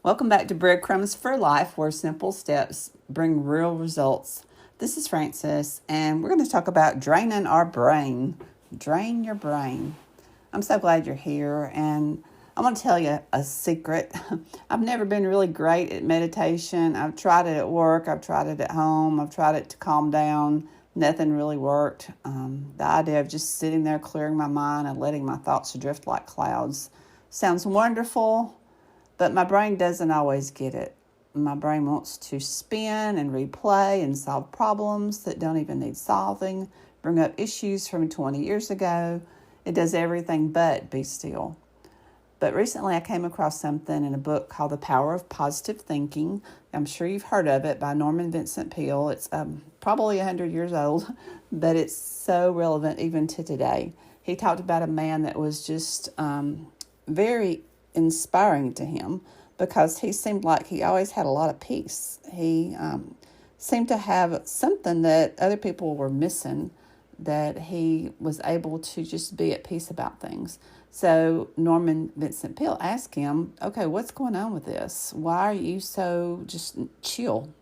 Welcome back to Breadcrumbs for Life, where simple steps bring real results. This is Frances, and we're going to talk about draining our brain. Drain your brain. I'm so glad you're here, and I'm going to tell you a secret. I've never been really great at meditation. I've tried it at work. I've tried it at home. I've tried it to calm down. Nothing really worked. The idea of just sitting there, clearing my mind, and letting my thoughts drift like clouds sounds wonderful. But my brain doesn't always get it. My brain wants to spin and replay and solve problems that don't even need solving, bring up issues from 20 years ago. It does everything but be still. But recently I came across something in a book called The Power of Positive Thinking. I'm sure you've heard of it, by Norman Vincent Peale. It's probably 100 years old, but it's so relevant even to today. He talked about a man that was just very inspiring to him because he seemed like he always had a lot of peace. He seemed to have something that other people were missing, that he was able to just be at peace about things. So Norman Vincent Peale asked him, okay, what's going on with this? Why are you so just chill?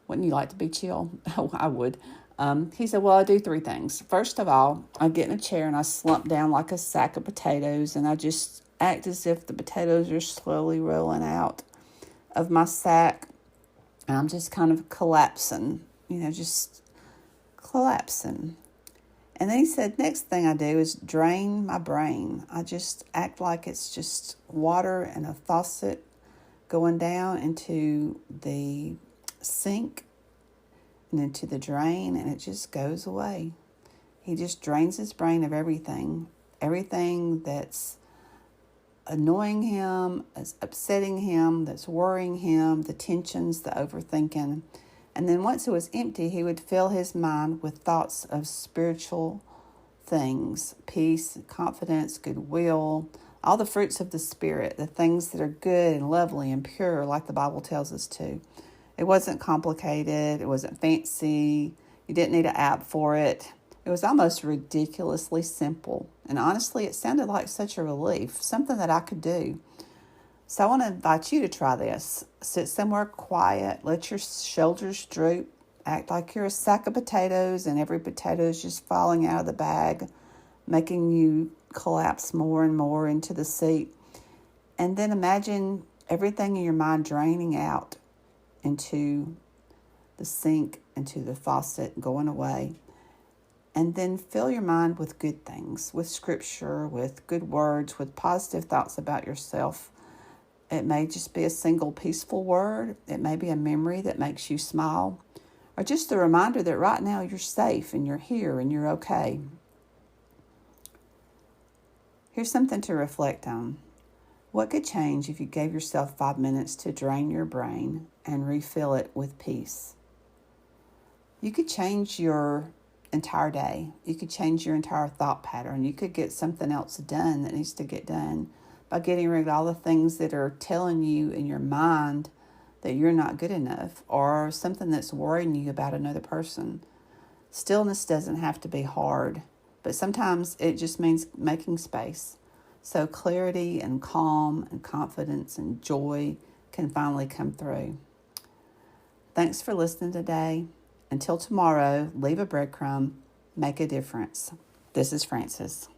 Wouldn't you like to be chill? Oh, I would. He said, well, I do three things. First of all, I get in a chair and I slump down like a sack of potatoes, and I just act as if the potatoes are slowly rolling out of my sack. And I'm just kind of collapsing, just collapsing. And then he said, next thing I do is drain my brain. I just act like it's just water and a faucet going down into the sink and into the drain, and it just goes away. He just drains his brain of everything that's annoying him, that's upsetting him, that's worrying him, the tensions, the overthinking. And then once it was empty, he would fill his mind with thoughts of spiritual things, peace, confidence, goodwill, all the fruits of the Spirit, the things that are good and lovely and pure, like the Bible tells us to. It wasn't complicated. It wasn't fancy. You didn't need an app for it. It was almost ridiculously simple. And honestly, it sounded like such a relief, something that I could do. So I want to invite you to try this. Sit somewhere quiet, let your shoulders droop, act like you're a sack of potatoes and every potato is just falling out of the bag, making you collapse more and more into the seat. And then imagine everything in your mind draining out into the sink, into the faucet, going away. And then fill your mind with good things, with scripture, with good words, with positive thoughts about yourself. It may just be a single peaceful word. It may be a memory that makes you smile, or just a reminder that right now you're safe and you're here and you're okay. Here's something to reflect on. What could change if you gave yourself 5 minutes to drain your brain and refill it with peace? You could change your entire day. You could change your entire thought pattern. You could get something else done that needs to get done by getting rid of all the things that are telling you in your mind that you're not good enough, or something that's worrying you about another person. Stillness doesn't have to be hard, but sometimes it just means making space. So clarity and calm and confidence and joy can finally come through. Thanks for listening today. Until tomorrow, leave a breadcrumb, make a difference. This is Frances.